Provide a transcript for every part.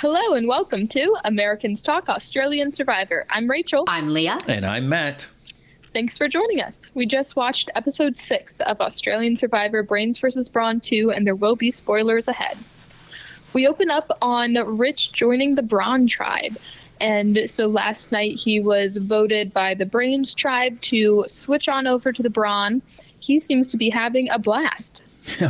Hello and welcome to Americans Talk Australian Survivor. I'm Rachel. I'm Leah. And I'm Matt. Thanks for joining us. We just watched episode 6 of Australian Survivor Brains V Brawn 2, and there will be spoilers ahead. We open up on Rich joining the Brawn tribe. And so last night he was voted by the Brains tribe to switch on over to the Brawn. He seems to be having a blast.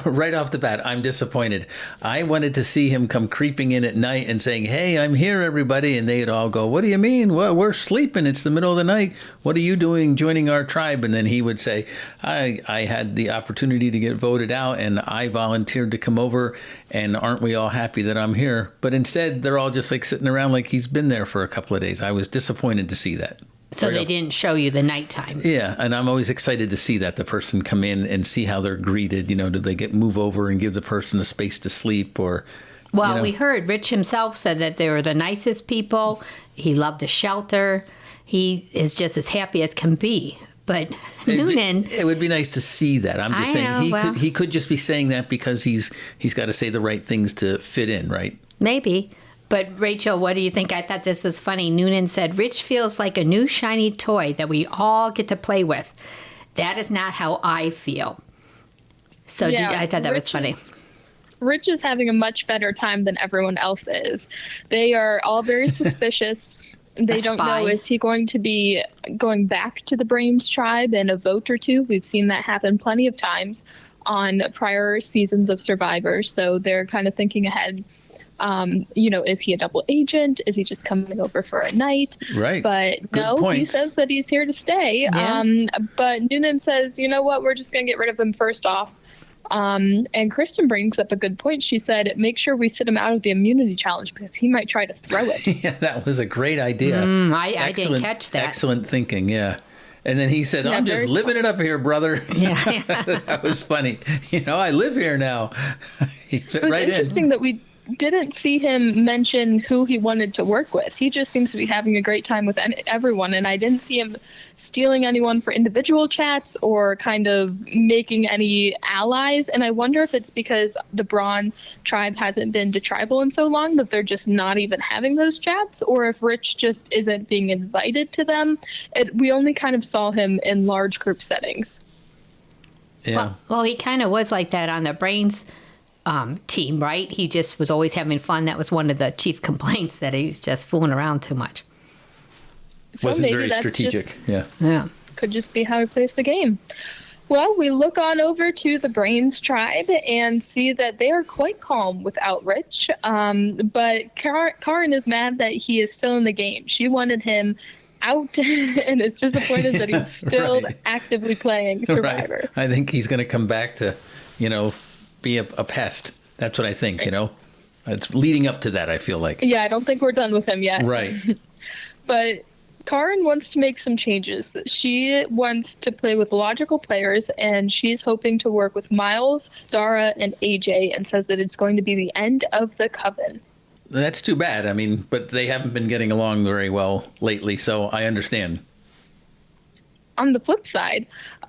Right off the bat, I'm disappointed. I wanted to see him come creeping in at night and saying, "Hey, I'm here, everybody." And they'd all go, "What do you mean? Well, we're sleeping. It's the middle of the night. What are you doing joining our tribe?" And then he would say, I had the opportunity to get voted out and I volunteered to come over. And aren't we all happy that I'm here? But instead, they're all just like sitting around like he's been there for a couple of days. I was disappointed to see that. So they didn't show you the nighttime. Yeah, and I'm always excited to see that, the person come in and see how they're greeted. You know, do they move over and give the person a space to sleep or... Well, we heard Rich himself said that they were the nicest people. He loved the shelter. He is just as happy as can be. But Noonan... It would be nice to see that. I'm just saying he could just be saying that because he's got to say the right things to fit in, right? Maybe. But Rachel, what do you think? I thought this was funny. Noonan said, "Rich feels like a new shiny toy that we all get to play with. That is not how I feel." So I thought that was funny. Rich is having a much better time than everyone else is. They are all very suspicious. They don't know, is he going to be going back to the Brains tribe in a vote or two? We've seen that happen plenty of times on prior seasons of Survivor. So they're kind of thinking ahead. Is he a double agent? Is he just coming over for a night? Right. But he says that he's here to stay. Yeah. But Noonan says, you know what, we're just going to get rid of him first off. And Kristen brings up a good point. She said, make sure we sit him out of the immunity challenge because he might try to throw it. Yeah, that was a great idea. I didn't catch that. Excellent thinking, yeah. And then he said, "I'm just living it up here, brother." Yeah. That was funny. I live here now. He fit right in. It's interesting that we didn't see him mention who he wanted to work with. He just seems to be having a great time with everyone, and I didn't see him stealing anyone for individual chats or kind of making any allies. And I wonder if it's because the Brawn tribe hasn't been to tribal in so long that they're just not even having those chats, or if Rich just isn't being invited to them. We only kind of saw him in large group settings. Yeah. Well, he kind of was like that on the Brains team, right? He just was always having fun. That was one of the chief complaints, that he was just fooling around too much. So wasn't maybe very that's strategic. Yeah. Could just be how he plays the game. Well, we look on over to the Brains tribe and see that they are quite calm without Rich. But Karen is mad that he is still in the game. She wanted him out and is disappointed that he's still actively playing Survivor. Right. I think he's going to come back to, be a pest. That's what I think, It's leading up to that, I feel like. Yeah, I don't think we're done with him yet. Right. But Karen wants to make some changes. She wants to play with logical players, and she's hoping to work with Miles, Zara, and AJ, and says that it's going to be the end of the coven. That's too bad. I mean, but they haven't been getting along very well lately, so I understand. On the flip side,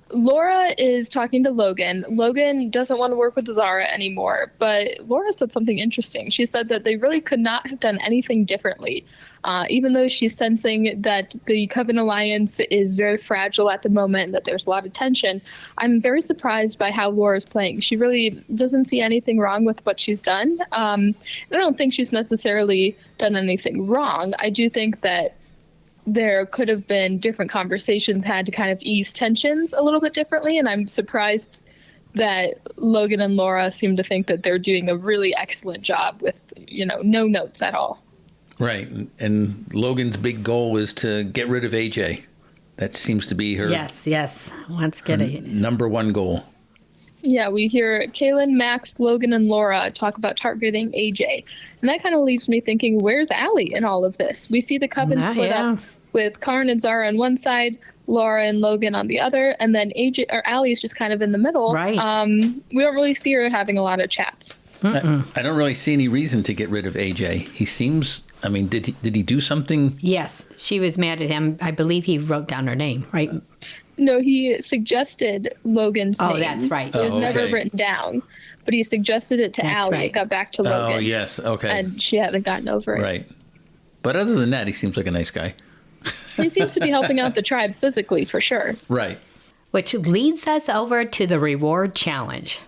Laura is talking to Logan. Logan doesn't want to work with Zara anymore, but Laura said something interesting. She said that they really could not have done anything differently. Even though she's sensing that the Coven Alliance is very fragile at the moment, that there's a lot of tension, I'm very surprised by how Laura's playing. She really doesn't see anything wrong with what she's done. I don't think she's necessarily done anything wrong. I do think that there could have been different conversations had to kind of ease tensions a little bit differently. And I'm surprised that Logan and Laura seem to think that they're doing a really excellent job with, no notes at all. Right. And Logan's big goal is to get rid of AJ. That seems to be her. Yes. Let's get it. Number one goal. Yeah, we hear Kaylin, Max, Logan, and Laura talk about targeting AJ. And that kind of leaves me thinking, where's Allie in all of this? We see the Coven split up with Karen and Zara on one side, Laura and Logan on the other, and then Allie is just kind of in the middle. Right. We don't really see her having a lot of chats. I don't really see any reason to get rid of AJ. He seems, did he do something? Yes, she was mad at him. I believe he wrote down her name, right? No, he suggested Logan's name. Oh, that's right. It was never written down. but he suggested it to That's Allie. right. It got back to Logan. Oh, yes. Okay. And she hadn't gotten over it. Right. But other than that, he seems like a nice guy. He seems to be helping out the tribe physically, for sure. Right. Which leads us over to the reward challenge.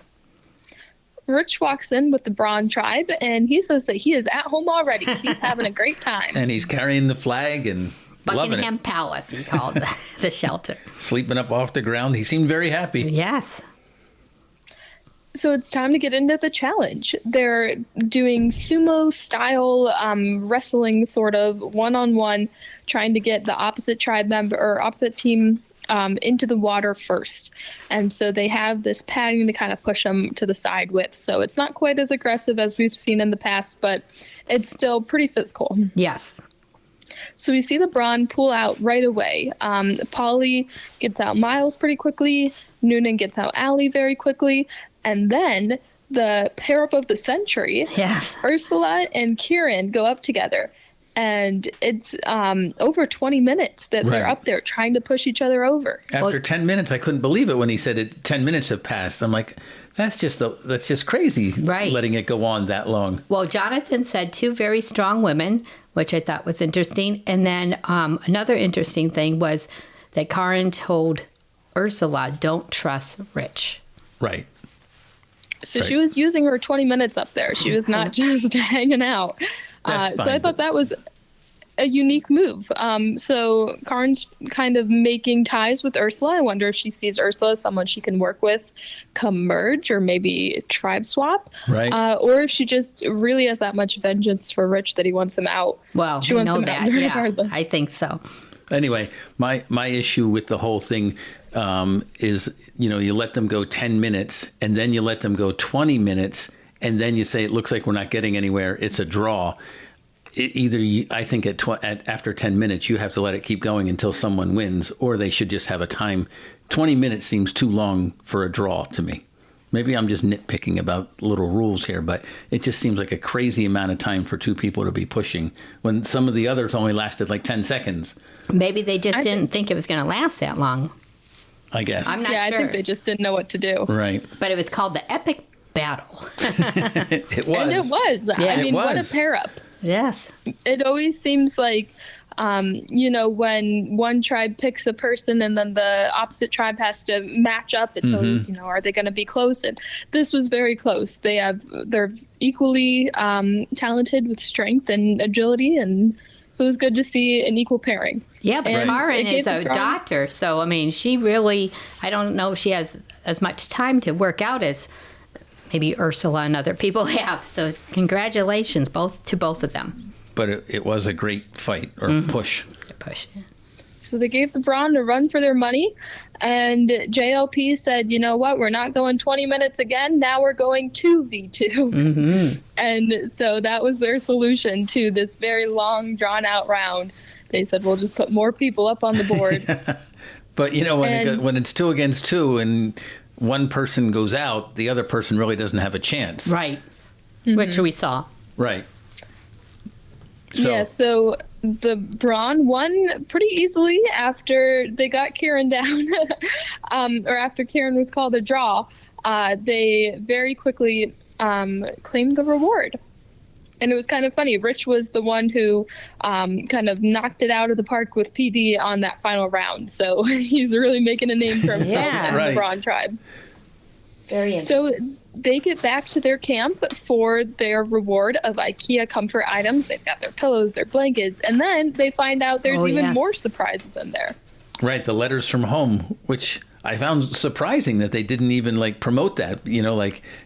Rich walks in with the Brawn tribe, and he says that he is at home already. He's having a great time. And he's carrying the flag and loving Buckingham it. Palace, he called the shelter. Sleeping up off the ground. He seemed very happy. Yes. So it's time to get into the challenge. They're doing sumo style wrestling, sort of one-on-one, trying to get the opposite tribe member or opposite team into the water first. And so they have this padding to kind of push them to the side with. So it's not quite as aggressive as we've seen in the past, but it's still pretty physical. Yes. So we see the Brawn pull out right away. Polly gets out Miles pretty quickly. Noonan gets out Allie very quickly. And then the pair up of the century, Yes. Ursula and Kieran, go up together. And it's over 20 minutes that they're Right. up there trying to push each other over. After 10 minutes, I couldn't believe it when he said 10 minutes have passed. I'm like, that's just crazy. Right. Letting it go on that long. Well, Jonathan said 2 very strong women, which I thought was interesting. And then another interesting thing was that Karen told Ursula, don't trust Rich. Right. So Right. she was using her 20 minutes up there. She was not just hanging out. That's So I fine, thought that was a unique move. So Karn's kind of making ties with Ursula. I wonder if she sees Ursula as someone she can work with, come merge, or maybe tribe swap. Right. Or if she just really has that much vengeance for Rich that he wants him out. Well, she we wants know him that. out Yeah, regardless. I think so. Anyway, my issue with the whole thing is, you let them go 10 minutes and then you let them go 20 minutes and then you say, it looks like we're not getting anywhere. It's a draw. I think after 10 minutes, you have to let it keep going until someone wins, or they should just have a time. 20 minutes seems too long for a draw to me. Maybe I'm just nitpicking about little rules here, but it just seems like a crazy amount of time for 2 people to be pushing when some of the others only lasted like 10 seconds, Maybe they just didn't think it was going to last that long. I guess. I'm not Yeah, sure. I think they just didn't know what to do. Right. But it was called the Epic Battle. It was. And it was. Yeah. I mean, It what a was. pair up. Yes. It always seems like, when one tribe picks a person and then the opposite tribe has to match up, it's always, are they going to be close? And this was very close. They're equally talented with strength and agility, and so it was good to see an equal pairing. Yeah, but And Karen it is gave a the Brawn- doctor, so I mean, she really, I don't know if she has as much time to work out as maybe Ursula and other people have. So congratulations to both of them. But it was a great fight or push. Push. So they gave the Brawn a run for their money, and JLP said, you know what, we're not going 20 minutes again, now we're going 2v2. And so that was their solution to this very long, drawn-out round. They said, we'll just put more people up on the board. But when it's 2 against 2 and one person goes out, the other person really doesn't have a chance. Right. Which we saw. Right. So, Yeah, so the Brawn won pretty easily after they got Kieran down, or after Kieran was called a draw. They very quickly claimed the reward. And it was kind of funny. Rich was the one who kind of knocked it out of the park with PD on that final round. So he's really making a name for himself Yeah. in Right. the Brawn tribe. Very interesting. So they get back to their camp for their reward of IKEA comfort items. They've got their pillows, their blankets, and then they find out there's Oh, even yes. more surprises in there. right, the letters from home, which I found surprising that they didn't even promote that.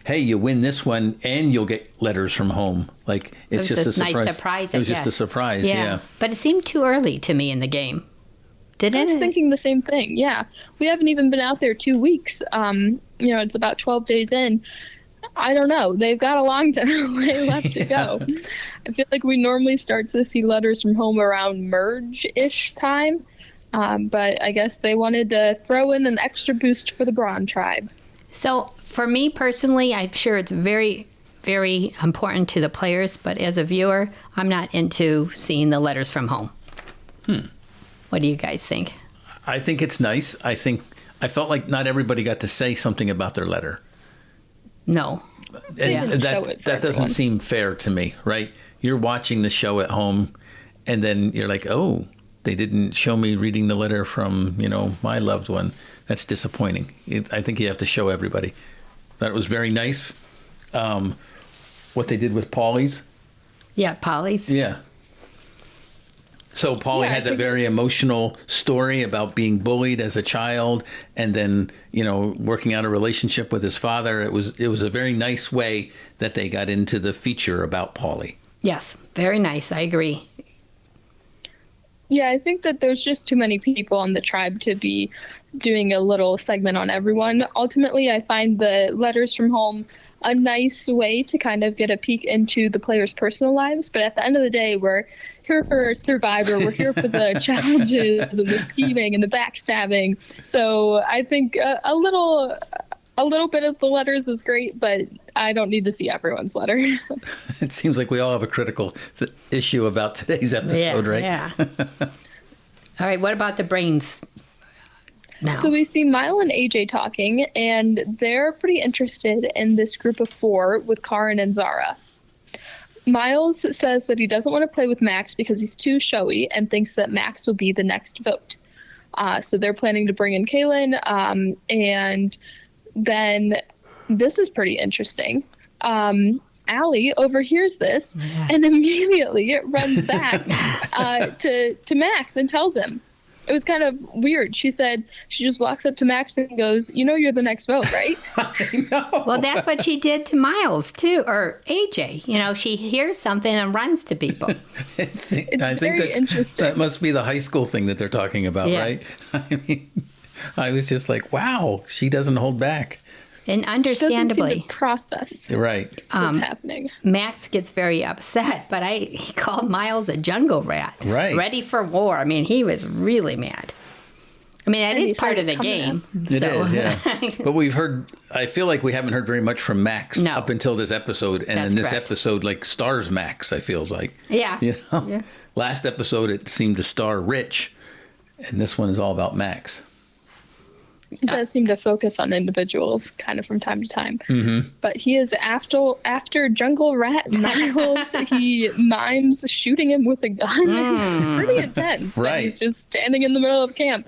Hey, you win this one and you'll get letters from home. It's It was just a surprise. nice surprise. It was just a surprise. Yeah. But it seemed too early to me in the game. I was Didn't it? thinking the same thing. Yeah. We haven't even been out there 2 weeks. It's about 12 days in. I don't know. They've got a long way left to go. I feel like we normally start to see letters from home around merge-ish time. But I guess they wanted to throw in an extra boost for the Brawn tribe. So for me personally, I'm sure it's very, very important to the players, but as a viewer, I'm not into seeing the letters from home. What do you guys think? I think it's nice. I felt like not everybody got to say something about their letter. No. And didn't show it for that doesn't everyone. seem fair to me, right? You're watching the show at home, and then you're like, oh, they didn't show me reading the letter from, my loved one. That's disappointing. I think you have to show everybody. That was very nice. What they did with Paulie's. Yeah, Polly's. Yeah. So Paulie Yeah, I had that think- very emotional story about being bullied as a child, and then working out a relationship with his father. It was a very nice way that they got into the feature about Paulie. Yes, very nice. I agree. Yeah, I think that there's just too many people on the tribe to be doing a little segment on everyone. Ultimately, I find the letters from home a nice way to kind of get a peek into the players' personal lives. But at the end of the day, we're here for Survivor. We're here for the challenges and the scheming and the backstabbing. So I think a little bit of the letters is great, but I don't need to see everyone's letter. It seems like we all have a critical issue about today's episode, right? Yeah. All right, what about the Brains now? So we see Mile and AJ talking, and they're pretty interested in this group of 4 with Karin and Zara. Miles says that he doesn't want to play with Max because he's too showy and thinks that Max will be the next vote. So they're planning to bring in Kaylin, and then this is pretty interesting. Allie overhears this and immediately runs back to Max and tells him. It was kind of weird. She said she just walks up to Max and goes, you're the next vote, right? I know. Well, that's what she did to Miles, too, or AJ. She hears something and runs to people. I think very interesting. that must be the high school thing that they're talking about, Yes. right? I mean, I was just like, wow, she doesn't hold back. And She doesn't seem understandably, to process Right. what's happening. Max gets very upset, but he called Miles a jungle rat. Right. Ready for war. I mean, he was really mad. I mean, that And is he part of started the coming game. It is, yeah. But I feel like we haven't heard very much from Max No. up until this episode. And That's then this correct. episode, stars Max, I feel like. Yeah. Yeah. Last episode, it seemed to star Rich. And this one is all about Max. It does seem to focus on individuals kind of from time to time. Mm-hmm. But he is after Jungle Rat Miles. He mimes shooting him with a gun. It's pretty intense. that Right. He's just standing in the middle of camp,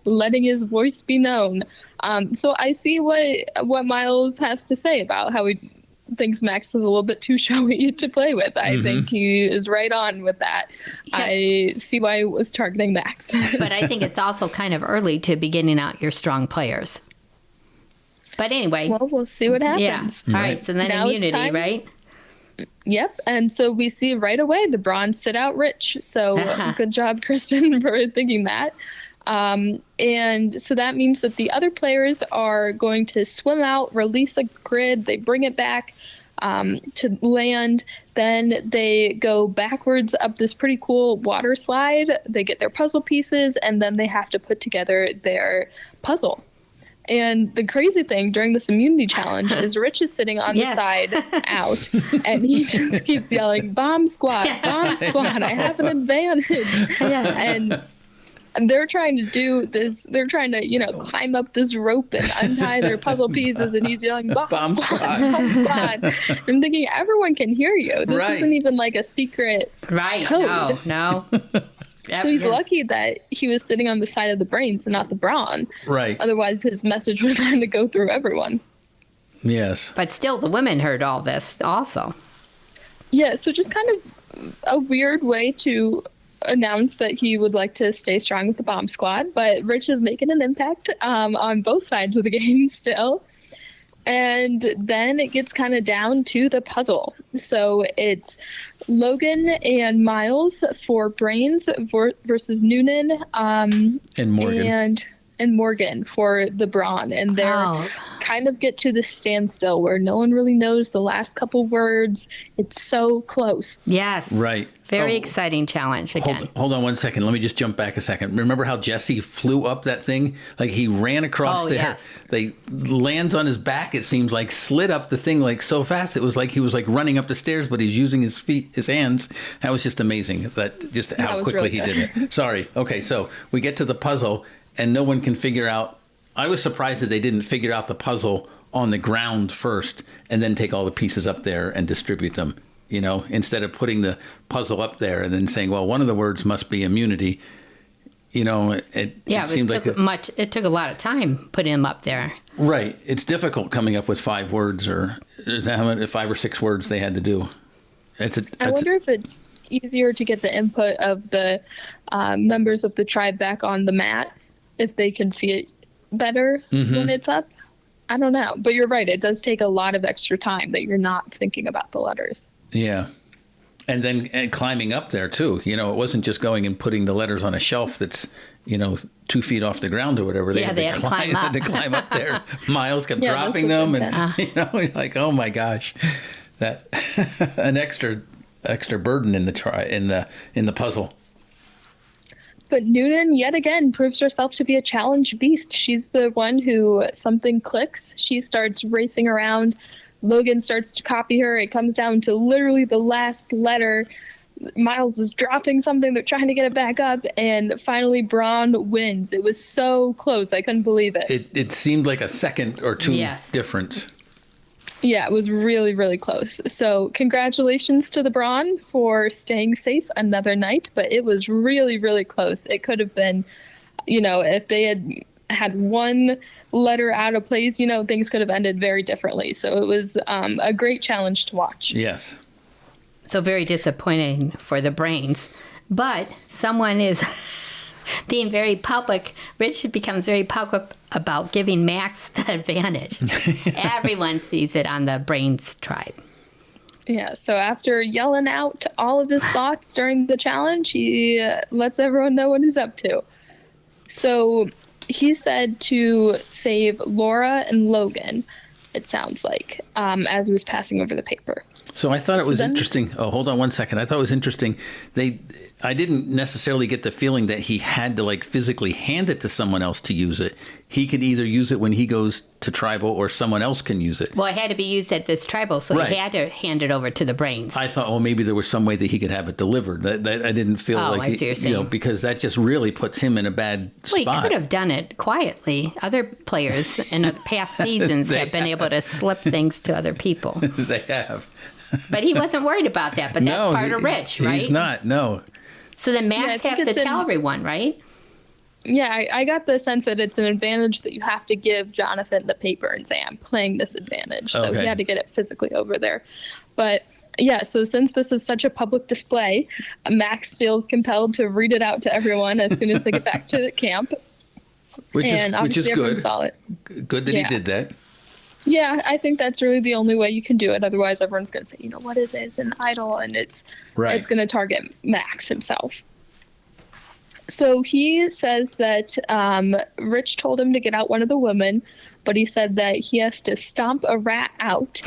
letting his voice be known. So I see what Miles has to say about how he thinks Max is a little bit too showy to play with. I think he is right on with that. Yes. I see why he was targeting Max. But I think it's also kind of early to be getting out your strong players. But anyway, Well, we'll see what yeah. happens. All right, so then Now it's immunity, time. right? Yep. And so we see right away the Brawn sit out Rich. So good job, Kristen, for thinking that. And so that means that the other players are going to swim out, release a grid, they bring it back to land. Then they go backwards up this pretty cool water slide. They get their puzzle pieces, and then they have to put together their puzzle. And the crazy thing during this immunity challenge is Rich is sitting on Yes. the side out, and he just keeps yelling, "Bomb squad, bomb squad, I have an advantage." And they're trying to do this. They're trying to, climb up this rope and untie their puzzle pieces, and he's yelling, "Bomb squad, bomb squad." I'm thinking everyone can hear you. This Right. isn't even like a secret Right. code. No. So he's lucky that he was sitting on the side of the Brains and not the Brawn. Right. Otherwise, his message would have had to go through everyone. Yes. But still, the women heard all this also. Yeah, so just kind of a weird way to announce that he would like to stay strong with the Bomb Squad, but Rich is making an impact on both sides of the game still. And then it gets kind of down to the puzzle. So it's Logan and Miles for Brains versus Noonan And Morgan. and Morgan for the Brawn. And they're kind of get to the standstill where no one really knows the last couple words. It's so close. Yes. Right. Very Oh, exciting challenge again. Hold on one second. Let me just jump back a second. Remember how Jesse flew up that thing? Like he ran across there. Yes. They lands on his back, it seems like, slid up the thing like so fast. It was like he was like running up the stairs, but he's using his feet, his hands. That was just amazing. That just how was quickly really he did it. Sorry. Okay, so we get to the puzzle and no one can figure out. I was surprised that they didn't figure out the puzzle on the ground first and then take all the pieces up there and distribute them, instead of putting the puzzle up there and then saying, well, one of the words must be immunity. It seemed it took a lot of time putting him up there. Right. It's difficult coming up with 5 words, or is that how many, 5 or 6 words they had to do? I wonder if it's easier to get the input of the members of the tribe back on the mat if they can see it better when it's up. I don't know. But you're right. It does take a lot of extra time that you're not thinking about the letters. Yeah. And then climbing up there, too. It wasn't just going and putting the letters on a shelf that's, 2 feet off the ground or whatever. They had to climb up there. Miles kept dropping them. And, like, oh, my gosh. That an extra burden in the puzzle. But Noonan, yet again, proves herself to be a challenge beast. She's the one who something clicks. She starts racing around. Logan starts to copy her. It comes down to literally the last letter. Miles is dropping something. They're trying to get it back up. And finally, Brawn wins. It was so close. I couldn't believe it. It seemed like a second or two difference. Yeah, it was really, really close. So congratulations to the Brawn for staying safe another night. But it was really, really close. It could have been, if they had one letter out of place, things could have ended very differently. So it was a great challenge to watch. Yes. So very disappointing for the Brains. But someone is being very public. Rich becomes very public about giving Max the advantage. Everyone sees it on the Brains tribe. Yeah, so after yelling out all of his thoughts during the challenge, he lets everyone know what he's up to. So he said to save Laura and Logan, it sounds like, as he was passing over the paper. So I thought it was interesting. Oh, hold on one second. I thought it was interesting. I didn't necessarily get the feeling that he had to physically hand it to someone else to use it. He could either use it when he goes to tribal or someone else can use it. Well, it had to be used at this tribal, so he had to hand it over to the Brains. I thought, maybe there was some way that he could have it delivered. That I didn't feel like, I see what you're saying. because that just really puts him in a bad spot. Well, he could have done it quietly. Other players in the past seasons have been able to slip things to other people. They have. But he wasn't worried about that. But that's part of Rich, right? He's not, no. So then Max has to tell everyone, right? Yeah, I got the sense that it's an advantage that you have to give Jonathan the paper and say, I'm playing this advantage. So he had to get it physically over there. But yeah, so since this is such a public display, Max feels compelled to read it out to everyone as soon as they get back to the camp. Which is good. Saw it. Good that he did that. Yeah, I think that's really the only way you can do it. Otherwise, everyone's going to say, what is it? It's an idol, and it's going to target Max himself. So he says that Rich told him to get out one of the women, but he said that he has to stomp a rat out.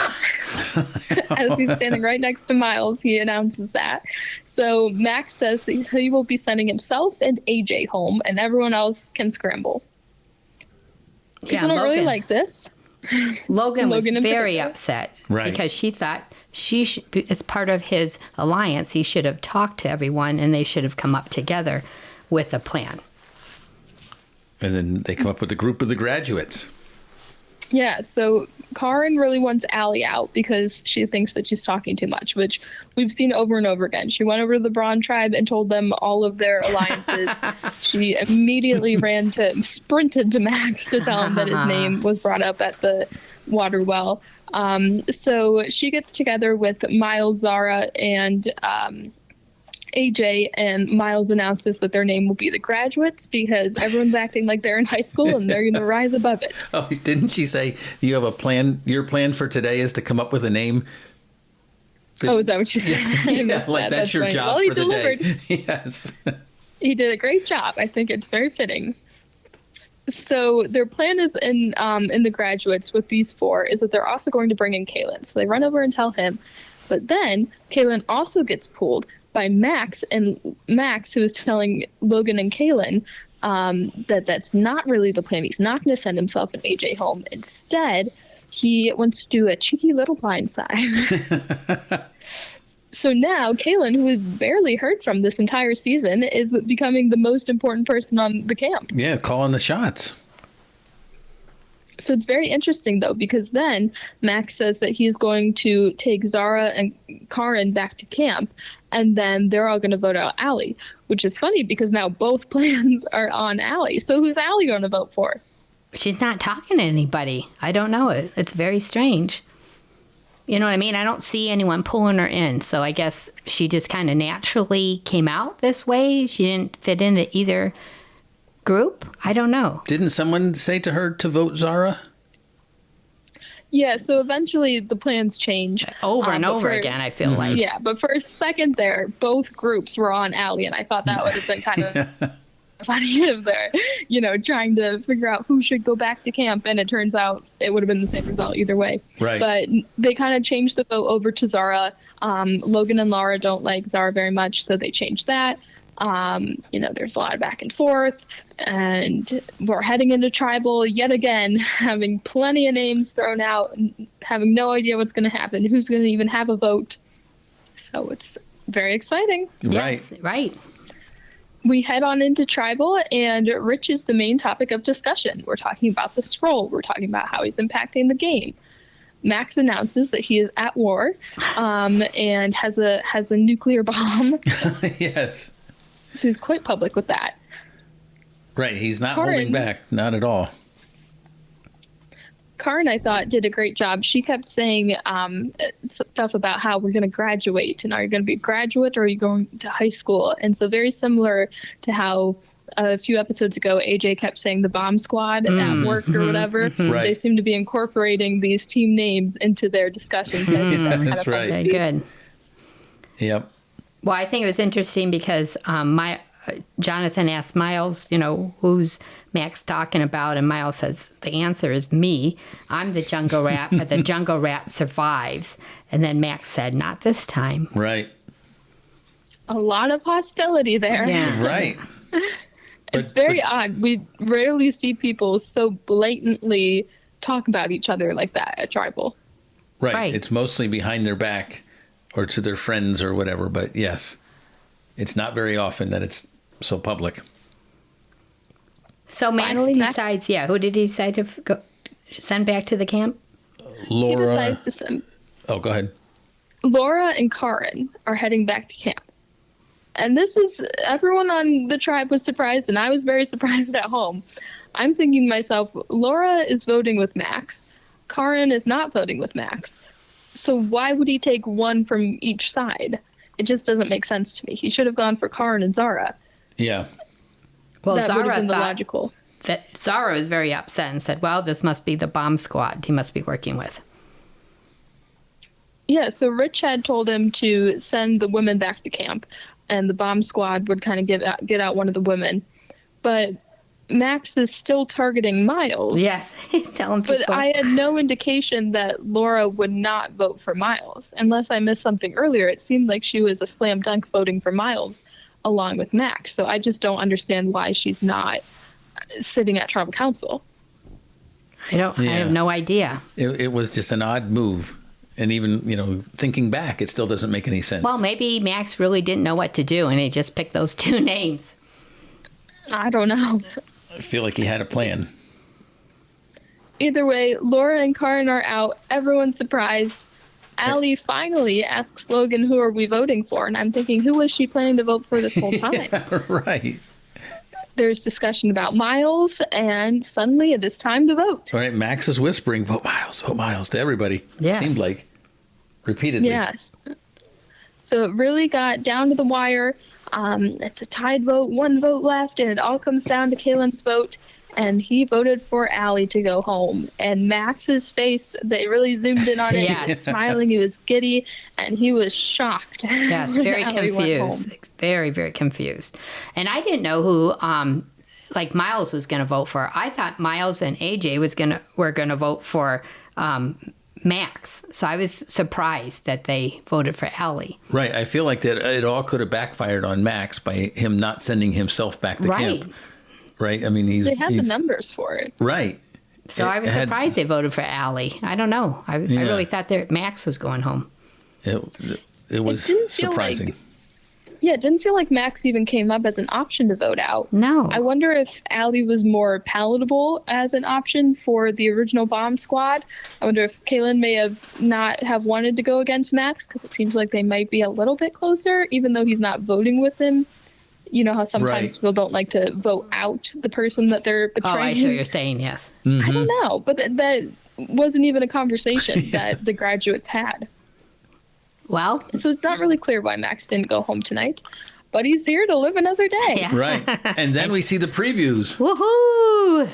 As he's standing right next to Miles, he announces that. So Max says that he will be sending himself and AJ home, and everyone else can scramble. People don't really like this. Logan was very upset because she thought as part of his alliance, he should have talked to everyone and they should have come up together with a plan. And then they come up with a group of the graduates. Yeah, so Karin really wants Allie out because she thinks that she's talking too much, which we've seen over and over again. She went over to the Brawn tribe and told them all of their alliances. She immediately sprinted to Max to tell him that his name was brought up at the water well. So she gets together with Miles, Zara, and AJ, and Miles announces that their name will be the Graduates because everyone's acting like they're in high school and they're going to rise above it. Oh, didn't she say you have a plan? Your plan for today is to come up with a name? Is that what she said? That's your job he for the delivered. day. Yes. He did a great job. I think it's very fitting. So their plan is in the Graduates with these 4 is that they're also going to bring in Kaylin. So they run over and tell him. But then Kaylin also gets pulled by Max, and Max, who is telling Logan and Kaylin that that's not really the plan. He's not going to send himself and AJ home. Instead, he wants to do a cheeky little blind side. So now Kaylin, who we've barely heard from this entire season, is becoming the most important person on the camp. Yeah, calling the shots. So it's very interesting, though, because then Max says that he's going to take Zara and Karin back to camp, and then they're all going to vote out Allie, which is funny because now both plans are on Allie. So who's Allie going to vote for? She's not talking to anybody. I don't know. It's very strange. You know what I mean? I don't see anyone pulling her in. So I guess she just kind of naturally came out this way. She didn't fit into either group. I don't know. Didn't someone say to her to vote Zara? Yeah, so eventually the plans change. Over and over again, I feel like. Yeah, but for a second there, both groups were on Allie, and I thought that would have been kind of funny if they're, trying to figure out who should go back to camp, and it turns out it would have been the same result either way. Right. But they kind of changed the vote over to Zara. Logan and Laura don't like Zara very much, so they changed that. There's a lot of back and forth, and we're heading into tribal yet again, having plenty of names thrown out, and having no idea what's going to happen, who's going to even have a vote. So it's very exciting. Right. Yes, right. We head on into tribal, and Rich is the main topic of discussion. We're talking about the scroll. We're talking about how he's impacting the game. Max announces that he is at war, and has a nuclear bomb. Yes. So he's quite public with that. Right. He's not Karin, holding back. Not at all. Karin, I thought, did a great job. She kept saying stuff about how we're going to graduate, and are you going to be a graduate or are you going to high school? And so very similar to how a few episodes ago AJ kept saying the bomb squad at work or whatever. Right. They seem to be incorporating these team names into their discussions. I think that's kind That's of fun right. to Very see. good. Yep. Well, I think it was interesting because Jonathan asked Miles, who's Max talking about? And Miles says, the answer is me. I'm the jungle rat, but the jungle rat survives. And then Max said, not this time. Right. A lot of hostility there. Yeah. Right. It's very odd. We rarely see people so blatantly talk about each other like that at tribal. Right. It's mostly behind their back or to their friends or whatever. But yes, it's not very often that it's so public. So Max Finally, decides, who did he decide to send back to the camp? He Laura. decides to send Oh, go ahead. Laura and Karin are heading back to camp. And everyone on the tribe was surprised, and I was very surprised at home. I'm thinking to myself, Laura is voting with Max. Karin is not voting with Max. So why would he take one from each side? It just doesn't make sense to me. He should have gone for Karin and Zara. Yeah. Well, That would have Zara been the thought logical. that Zara was very upset and said, well, this must be the bomb squad he must be working with. Yeah, so Rich had told him to send the women back to camp, and the bomb squad would kind of get out one of the women. But Max is still targeting Miles. Yes, he's telling people. But I had no indication that Laura would not vote for Miles. Unless I missed something earlier, it seemed like she was a slam dunk voting for Miles along with Max. So I just don't understand why she's not sitting at tribal council. I have no idea. It was just an odd move. And even, thinking back, it still doesn't make any sense. Well, maybe Max really didn't know what to do, and he just picked those two names. I don't know. I feel like he had a plan. Either way, Laura and Karin are out. Everyone's surprised. Allie finally asks Logan, who are we voting for? And I'm thinking, who was she planning to vote for this whole time? Yeah, right. There's discussion about Miles, and suddenly it is time to vote. All right, Max is whispering, vote Miles to everybody. Yes. Seemed like. Repeatedly. Yes. So it really got down to the wire. It's a tied vote, one vote left, and it all comes down to Kalen's vote. And he voted for Allie to go home. And Max's face, they really zoomed in on it. Yes. He was smiling, he was giddy, and he was shocked. Yes, when very Allie went home. confused. Very, very confused. And I didn't know who, Miles was going to vote for. I thought Miles and AJ were going to vote for Max. So I was surprised that they voted for Allie. Right. I feel like that it all could have backfired on Max by him not sending himself back to camp. Right. I mean, they had the numbers for it. Right. So I was surprised they voted for Allie. I don't know. I really thought that Max was going home. It was It didn't feel surprising. Yeah, it didn't feel like Max even came up as an option to vote out. No. I wonder if Allie was more palatable as an option for the original bomb squad. I wonder if Kaylin may not have wanted to go against Max because it seems like they might be a little bit closer, even though he's not voting with him. You know how sometimes people don't like to vote out the person that they're betraying. Oh, I see what you're saying, yes. I don't know, but that wasn't even a conversation that the graduates had. Well, So it's not really clear why Max didn't go home tonight, but he's here to live another day. Yeah. Right. And then we see the previews. woohoo!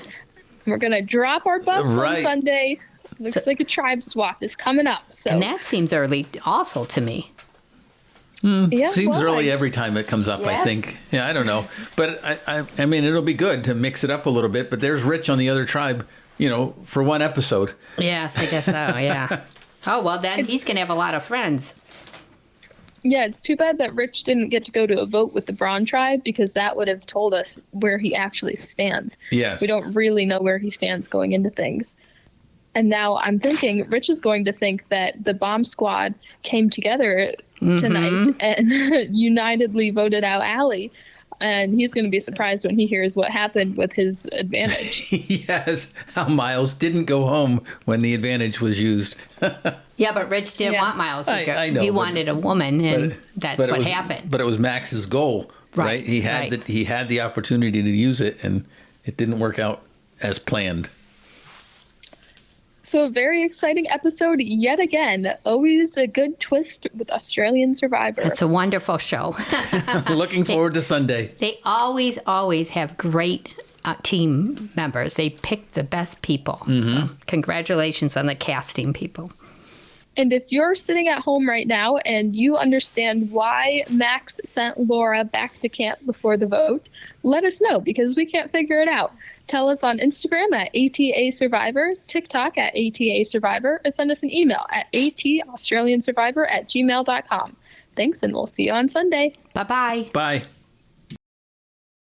We're going to drop our butts Right. on Sunday. Looks like a tribe swap is coming up. So And that seems early also to me. yeah, Seems well, early every time it comes up, I Yes. think. Yeah, I don't know. But I mean, it'll be good to mix it up a little bit. But there's Rich on the other tribe, for one episode. Yes, I guess so, yeah. Oh, well, then he's going to have a lot of friends. Yeah, it's too bad that Rich didn't get to go to a vote with the Brawn tribe because that would have told us where he actually stands. Yes. We don't really know where he stands going into things. And now I'm thinking Rich is going to think that the bomb squad came together tonight and unitedly voted out Allie. And he's going to be surprised when he hears what happened with his advantage. Yes, how Miles didn't go home when the advantage was used. Yeah, but Rich didn't Yeah. want Miles to go. I know, he but- wanted a woman, and that's But it what was- happened. But it was Max's goal, right? Right, He had right. he had the opportunity to use it, and it didn't work out as planned. So a very exciting episode yet again. Always a good twist with Australian Survivor. It's a wonderful show. Looking forward to Sunday. They always have great team members. They pick the best people. So congratulations on the casting people. And if you're sitting at home right now and you understand why Max sent Laura back to camp before the vote, let us know because we can't figure it out. Tell us on Instagram at ATASurvivor, TikTok at ATASurvivor, or send us an email at ATAustralianSurvivor@gmail.com. Thanks, and we'll see you on Sunday. Bye-bye. Bye.